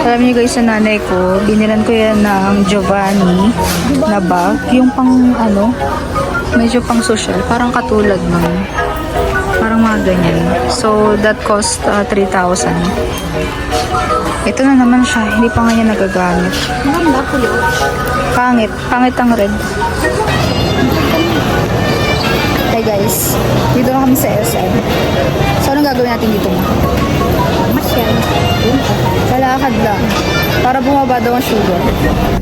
Alam niyo guys, sa nanay ko, binilan ko yan ng Giovanni na bag. Yung pang ano, medyo pang social. Parang katulad nun. Parang mga ganyan. So, that cost 3,000. Ito na naman siya. Hindi pa nga niya nagagamit. Pangit. Pangit ang red. Hey guys, dito na kami sa SM. So, anong gagawin natin dito na? Masyal. Kalakad lang. Para bumaba daw ang sugar.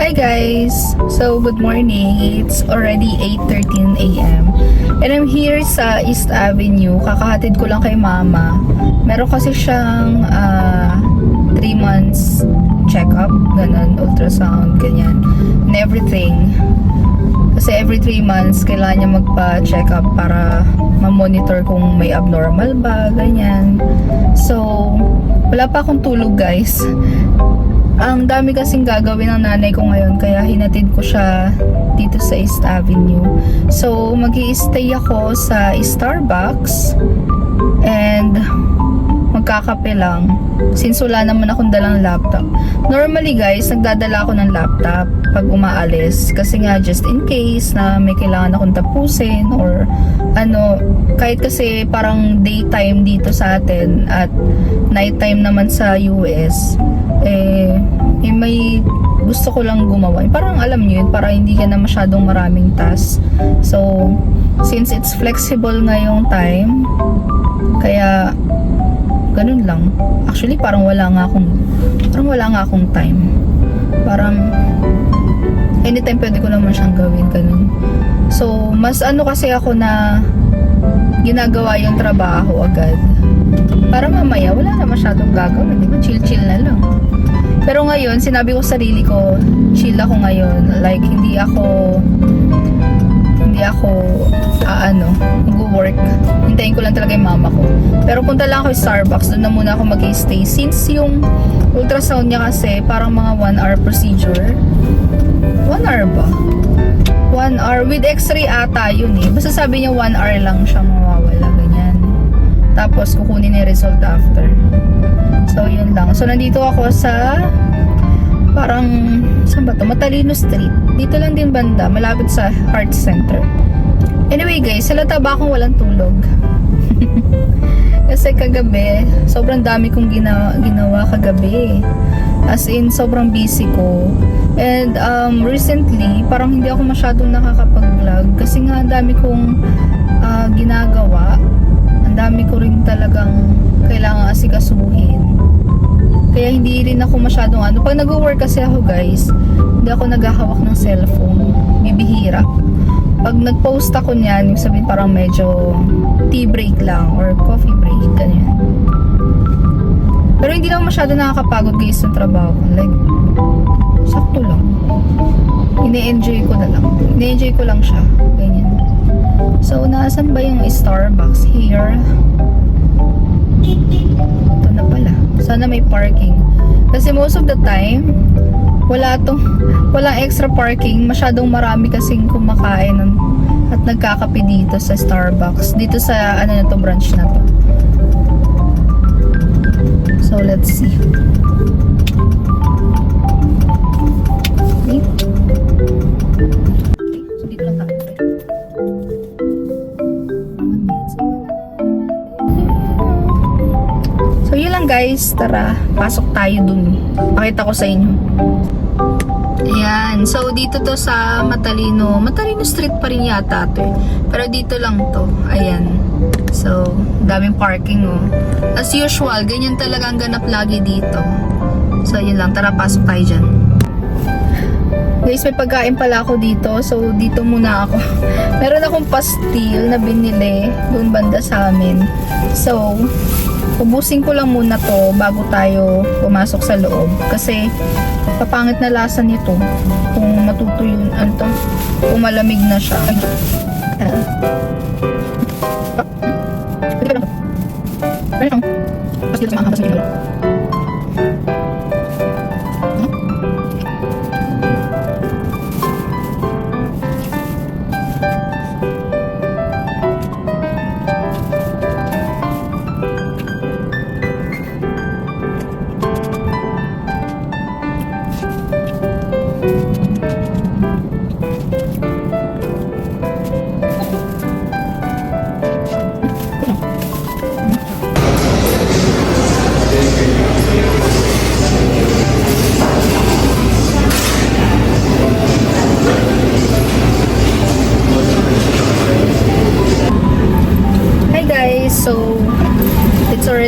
Hi guys! So, good morning. It's already 8:13 a.m. And I'm here sa East Avenue. Kakahatid ko lang kay mama. Meron kasi siyang 3 months check-up. Ganun, ultrasound, ganyan. And everything. Kasi every 3 months, kailangan niya magpa-check up para ma-monitor kung may abnormal ba, ganyan. So, wala pa akong tulog guys. Ang dami kasing gagawin ng nanay ko ngayon, kaya hinatid ko siya dito sa East Avenue. So, mag-i-stay ako sa Starbucks and magkakape lang. Since wala naman akong dalang laptop. Normally guys, nagdadala ako ng laptop pag umaalis. Kasi nga, just in case na may kailangan akong tapusin or ano, kahit kasi parang daytime dito sa atin at nighttime naman sa US, may gusto ko lang gumawa. Parang alam nyo yun, para hindi ka na masyadong maraming task. So, since it's flexible ngayong time, kaya ganun lang. Actually, parang wala nga akong time. Parang anytime pwede ko naman siyang gawin, ganun. So, mas ano kasi ako na ginagawa yung trabaho agad. Para mamaya, wala na masyadong gagawin. Di ba? Chill-chill na lang. Pero ngayon, sinabi ko sa sarili ko, chill ako ngayon. Like, hindi ako mag-work. Hintayin ko lang talaga yung mama ko. Pero punta lang ako sa Starbucks, doon na muna ako mag-stay. Since yung ultrasound niya kasi, parang mga 1 hour procedure. 1 hour ba? 1 hour. With x-ray ata yun eh. Basta sabi niya 1 hour lang siya mawawala. Ganyan. Tapos, kukunin yung result after. So, yun lang. So, nandito ako sa parang, saan ba ito? Matalino Street. Dito lang din banda, malapit sa Heart Center. Anyway guys, halata ba akong walang tulog? Kasi kagabi, sobrang dami kong ginawa kagabi. As in, sobrang busy ko. And recently, parang hindi ako masyadong nakakapag-vlog. Kasi nga, ang dami kong ginagawa. Ang dami ko rin talagang kailangan asikasuhin. Kaya hindi rin ako masyadong pag nag-work kasi ako guys, hindi ako naghahawak ng cellphone. Bibihira. Pag nag-post ako niyan, yung sabihin parang medyo tea break lang or coffee break, ganyan. Pero hindi naman masyado nakakapagod guys ng trabaho. Like, sakto lang. Ine-enjoy ko na lang. Ine-enjoy ko lang siya. Ganyan. So, naasan ba yung Starbucks? Here. Ito na pala. Sana may parking. Kasi most of the time, walang extra parking. Masyadong marami kasing kumakain at nagkakape dito sa Starbucks. Dito sa na to, branch na to. So, let's see. Okay. So, dito lang tayo. So, yun lang guys. Tara, pasok tayo dun. Pakita ko sa inyo. Ayan. So, dito to sa Matalino. Matalino Street pa rin yata to eh. Pero dito lang to. Ayan. So, daming parking oh. As usual, ganyan talaga ang ganap lagi dito. So, yun lang. Tara, pasok tayo dyan. Guys, may pagkain pala ako dito. So, dito muna ako. Meron akong pastil na binili doon banda sa amin. So, ubusin ko lang muna to bago tayo pumasok sa loob. Kasi, papangit na lasa nito. Kung matutuyo, kung malamig na siya. Pastil sa mga habas ng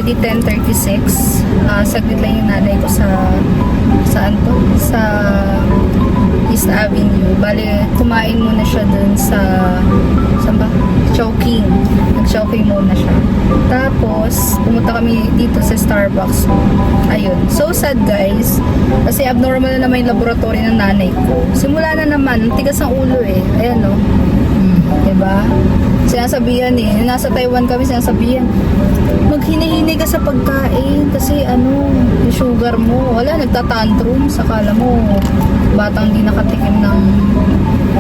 already 10:36. Saglit lang yung nanay ko saan to? Sa East Avenue. Bale, kumain muna siya dun sa saan ba? Chowking. Nag-chowking muna siya. Tapos, pumunta kami dito sa Starbucks. Ayun. So sad guys. Kasi abnormal na naman yung laboratory ng nanay ko. Simula na naman, tigas ang ulo eh. Ayan no. Diba? Sinasabihan eh. Nasa Taiwan kami, sinasabihan. Maghinahinay ka sa pagkain kasi yung sugar mo. Wala, nagtatantrum. Sakala mo, batang di nakatikim ng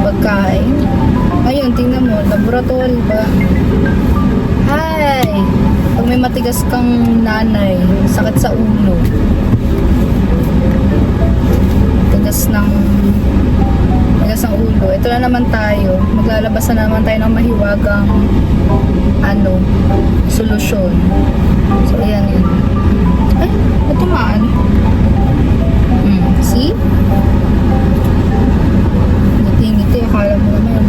pagkain. Ayun, tingnan mo, laboratory ba? Hi! Pag may matigas kang nanay, sakit sa ulo. Tigas ng ulo. Ito na naman tayo. Maglalabas na naman tayo ng mahiwagang solusyon. So, ayan yun. Ay, natumaan. See? Ngiti-ngiti. Akala mo naman.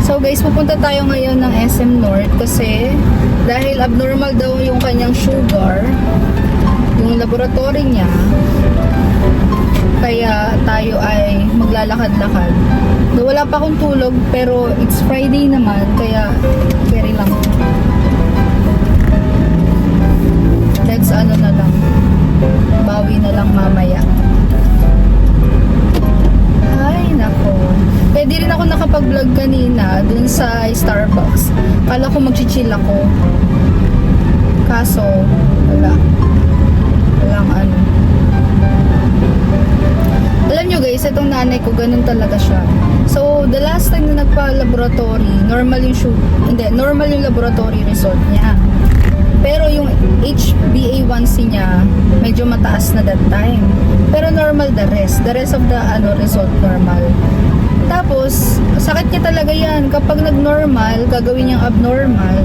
So, guys, pupunta tayo ngayon ng SM North kasi dahil abnormal daw yung kanyang sugar, yung laboratory niya, kaya tayo ay maglalakad-lakad. Wala pa akong tulog, pero it's Friday naman, kaya carry lang. Let's na lang. Bawi na lang mamaya. Ay, nako. Pwede rin ako nakapag-vlog kanina dun sa Starbucks. Kala ko mag-chill ako. Kaso, wala. Walang Alam nyo guys, itong nanay ko, ganun talaga siya. So, the last time na nagpa-laboratory, normal yung laboratory result niya. Pero yung HbA1c niya, medyo mataas na that time. Pero normal the rest of the result normal. Tapos, sakit niya talaga yan. Kapag nag-normal, gagawin niyang abnormal.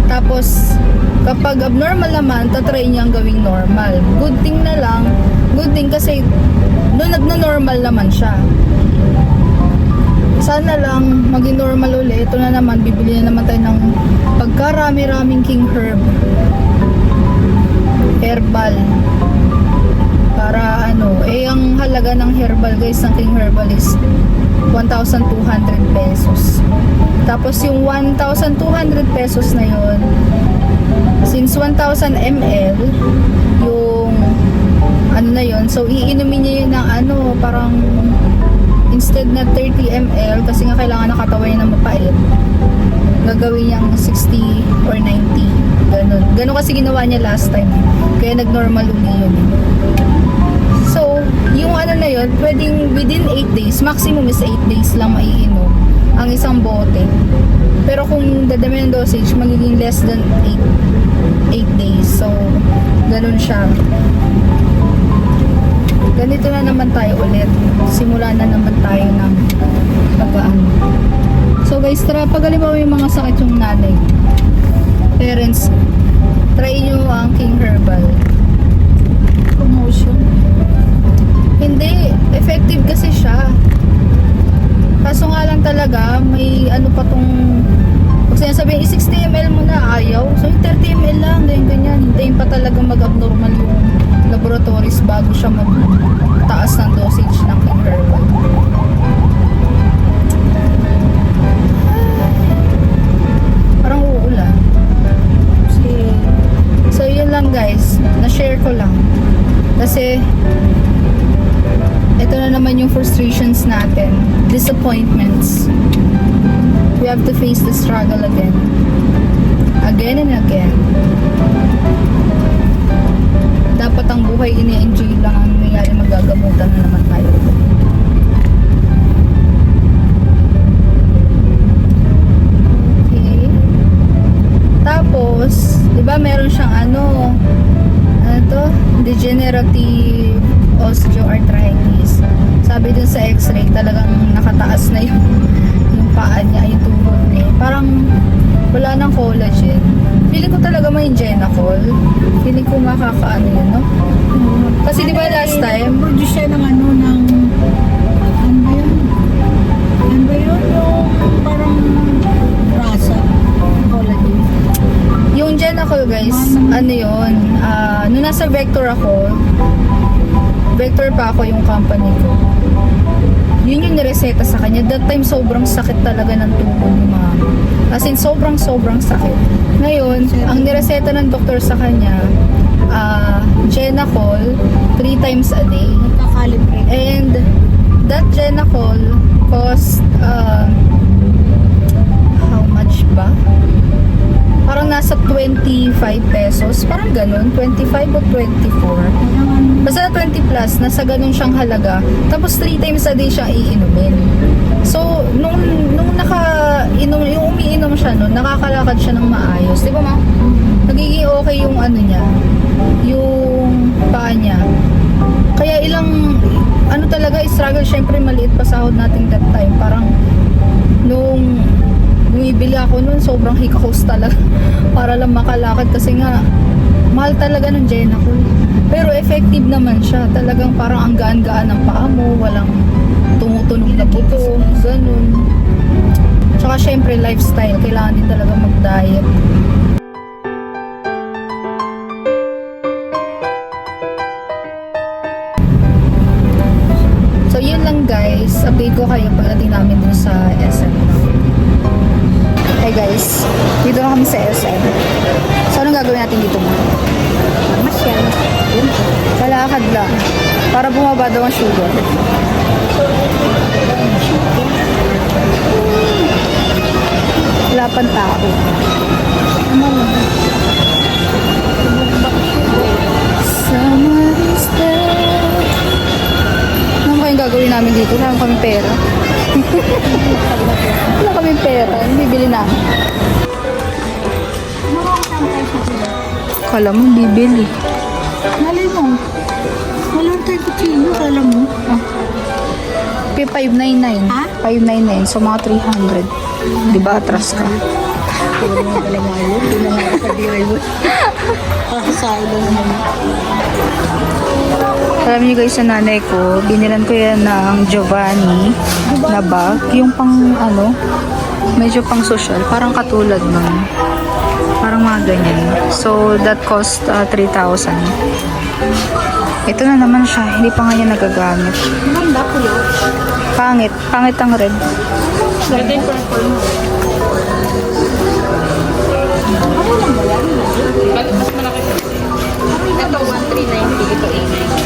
Tapos, kapag abnormal naman, tatry niyang gawing normal. Good thing kasi doon nagna-normal naman siya. Sana lang maging normal ulit. Ito na naman, bibili na naman tayo ng pagkarami-raming king herb. Herbal. Para ang halaga ng herbal guys, ng king herbal is 1,200 pesos. Tapos yung 1,200 pesos na yun, since 1,000 ml, yung na yun, so iinumin niya yun ng parang instead na 30 ml, kasi nga kailangan nakatawan niya ng mapait, gagawin niyang 60 or 90. Ganun kasi ginawa niya last time. Kaya nag-normal uli yun. So, yung na yun, pwedeng within 8 days, maximum is 8 days lang maiinom ang isang bote. Pero kung dadami ng dosage, magiging less than 8 days. So, ganun siya. Ganito na naman tayo ulit. Simula na naman tayo ng pag-aan. So guys, pag halimbawa yung mga sakit yung nanay, parents, try nyo ang King Herbal. Promotion. Hindi, effective kasi siya. Kaso nga lang talaga, may pa tong, pag sinasabihin, 60 ml mo na, ayaw. So yung 30 ml lang, ganyan. Hintayin pa talaga mag-abnormal yung laboratories bago siya mag-taas ng dosage ng King Herbal. Parang uulan. So yun lang guys, na-share ko lang. Kasi ito na naman yung frustrations natin, disappointments. We have to face the struggle again and again. Dapat ang buhay ini-enjoy lang, ang nangyayari magagamutan na naman tayo. Okay. Tapos, di ba meron siyang degenerative osteoarthritis. Sabi dun sa x-ray, talagang nakataas na yung paa niya, yung tuhod niya. Parang wala nang collagen. Feeling ko talaga may Genacol. Feeling ko makakaano yun, no? Kasi di ba last time, produce siya ng ano ba yun? Yung parang rasa, collagen. yung Genacol guys, ano yun, nung nasa Vector ako, Vector pa ako yung company ko. Yun yung nireseta sa kanya. That time, sobrang sakit talaga ng tuhod ni mama. As in, sobrang sakit. Ngayon, ang nireseta ng doktor sa kanya, Genacol, 3 times a day. Nagkakalibrate. And that Genacol cost, how much ba? Parang nasa 25 pesos. Parang ganun. 25 o 24. Basta 20 plus, nasa ganun siyang halaga. Tapos 3 times a day siya iinumin. So, nung yung umiinom siya nun, nakakalakad siya ng maayos. Di ba ma? Nagiging okay yung ano niya, yung paa niya. Kaya talaga, struggle, syempre maliit pa sahod natin that time. Parang, nung bumibili ako nun, sobrang hikahos talaga para lang makalakad kasi nga mahal talaga ng Genacol. Pero effective naman siya. Talagang parang ang gaan-gaan ng paa mo, walang tumutunog na buto, ganun. Tsaka syempre lifestyle, kailangan din talaga mag-diet. So yun lang guys, update ko kayo pagdating namin dun sa SM. Hey guys, dito na kami sa SM. So anong gagawin natin dito mo? Masyal. Kalakad lang. Para bumaba daw ang sugar. Wala pang tao. Summer is there. Ano kayong gagawin namin dito? Wala kami pera. Wala kami pera. Bibili namin. Kala mo bibili. Malay mo. Walang tayo kutsilyo, kala mo. Ah. 599. Ha? 599. So mga 300. Diba atras ka? Puro nga talaga yun. Doon na nga kapag-diray mo. Kakasaya lang naman. Alam niyo guys, sa nanay ko, binilan ko yan ng Giovanni na bag. Yung pang medyo pang social. Parang katulad nun. Parang mga ganyan. So, that cost 3,000. Ito na naman siya. Hindi pa nga niya nagagamit. Ganda ko yun. Pangit. Pangit ang red. Ganda yung purple mo. Mas malaki. Ito, 1,390. Ito, 890.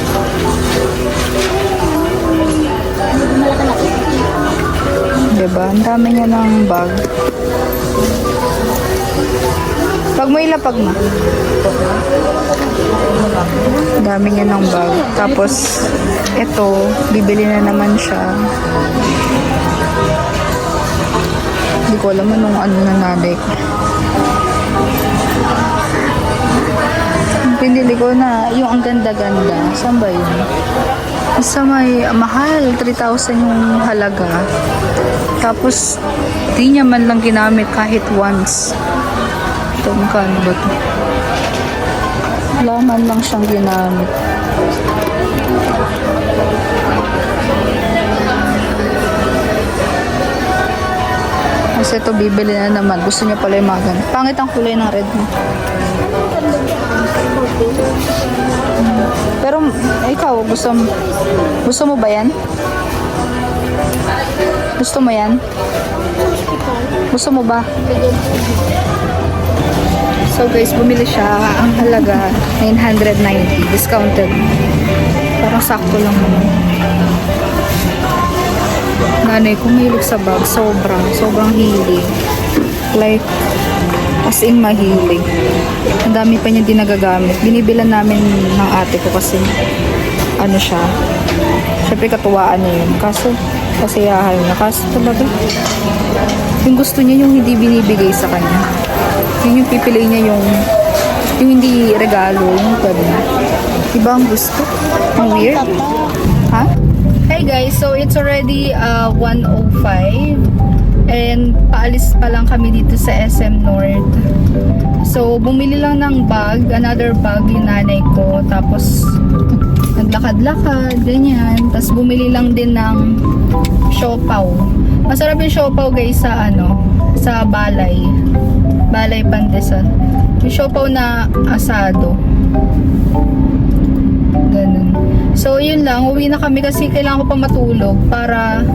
Diba? Ang dami niya ng bag. Pag mo ilapag mo. Ang dami niya ng bag. Tapos, ito, bibili na naman siya. Hindi ko alam anong na nanay ko. Pinili ko na yung ang ganda-ganda. Saan ba yun? Sa may mahal, 3,000 yung halaga. Tapos, di niya man lang ginamit kahit once. Ito, magkano ba ito? Wala man lang siyang ginamit. Kasi ito, bibili na naman. Gusto niya pala yung mga ganun. Pangit ang kulay ng red mo. Pero ikaw, gusto mo ba yan? Gusto mo yan? Gusto mo ba? So guys, bumili siya. Ang halaga 990, discounted. Parang sakto lang naman. Nanay ko mahilig sa bag, sobrang hilig. Like, as in mahilig. Ang dami pa niya din nagagamit. Binibilan namin ng ate ko kasi ano siya. Siyempre katuwaan niya yun. Kaso, kasiyahan niya. Kaso talaga, yung gusto niya yung hindi binibigay sa kanya. Yun yung pipili niya yung hindi regalo, yung ganun. Diba ang gusto? Ang weird. Ha? Hey guys, so it's already 1:05 and paalis pa lang kami dito sa SM North. So bumili lang ng bag, another bag yung nanay ko, tapos naglakad-lakad, ganyan. Tapos bumili lang din ng siopaw. Masarap yung siopaw guys sa sa balay. Balay Pandesal. Yung siopaw na asado. Ganun. So, yun lang. Uwi na kami kasi kailangan ko pa matulog para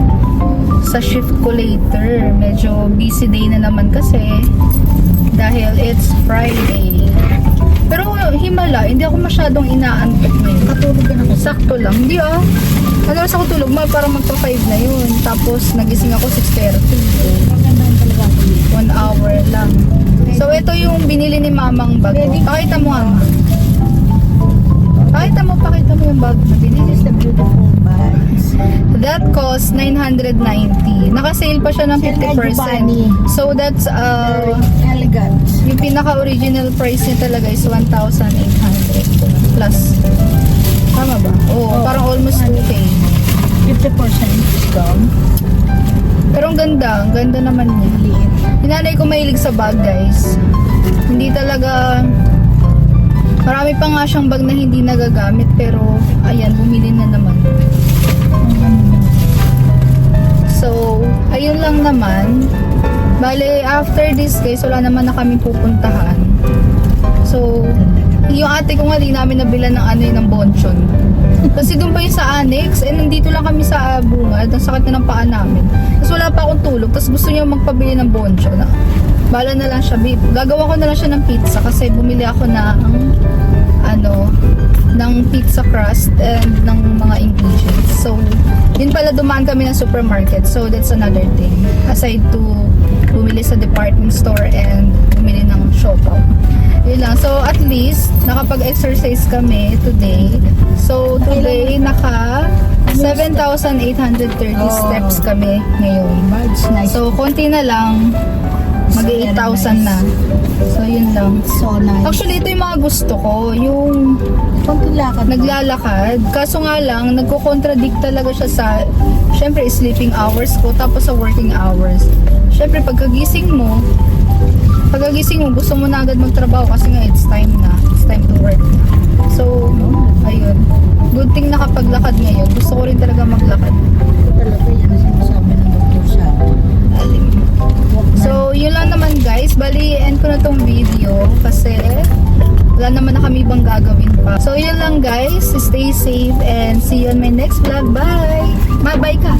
sa shift ko later. Medyo busy day na naman kasi dahil it's Friday. Pero himala, hindi ako masyadong inaantok ngayon. Katulog ka na kasi. Sakto lang. Hindi Ano sa ako tulog? Para magpa-5 na yun. Tapos nagising ako 6:30. Magandaan talaga ako dito. 1 hour lang. So, ito yung binili ni Mamang bag. Pakita mo nga. Pakita mo yung bag na binili. This is the beautiful bags. That cost 990. Naka-sale pa siya ng Sale kay Giovanni. 50%. So, that's, Very elegant. yung pinaka-original price niya talaga is 1,800 plus. Tama ba? Oo, parang almost 2K. 50% discount. Pero ang ganda naman niya. Liit. Yung nanay ko mahilig sa bag, guys. Hindi talaga, marami pa nga siyang bag na hindi nagagamit, pero ayan, bumili na naman. So, ayun lang naman. Bale, after this guys, wala naman na kami pupuntahan. So, yung ate ko nga di namin nabila ng ng bonchon. Kasi doon pa yung sa annex, nandito lang kami sa bungad, ang sakit na ng paa namin. Tapos wala pa akong tulog, tapos gusto niya magpabili ng bonchon. Bala na lang siya, babe. Gagawa ko na lang siya ng pizza kasi bumili ako ng ng pizza crust and ng mga ingredients. So, din pala dumaan kami ng supermarket. So, that's another thing. Aside to bumili sa department store and bumili ng siopaw. Yun lang. So, at least, nakapag-exercise kami today. So, today, naka 7,830 steps kami ngayon. Bags, nice. So, konti na lang. Mag-8,000 na. So, yun lang. So nice. Actually, ito yung mga gusto ko. Yung Konting lakad. naglalakad. Kaso nga lang, nagko-contradict talaga siya sa, syempre, sleeping hours ko, tapos sa working hours. Syempre, pagkagising mo, gusto mo na agad magtrabaho kasi nga it's time na. It's time to work na. So, ayun. Good thing nakapaglakad ngayon. Gusto ko rin talaga maglakad. Ito talaga yan ang sinasabi ng doktor sa akin. So, yun lang naman guys. Bali, end ko na tong video kasi wala naman na kami ibang gagawin pa. So, yun lang guys. Stay safe and see you on my next vlog. Bye! Bye-bye ka!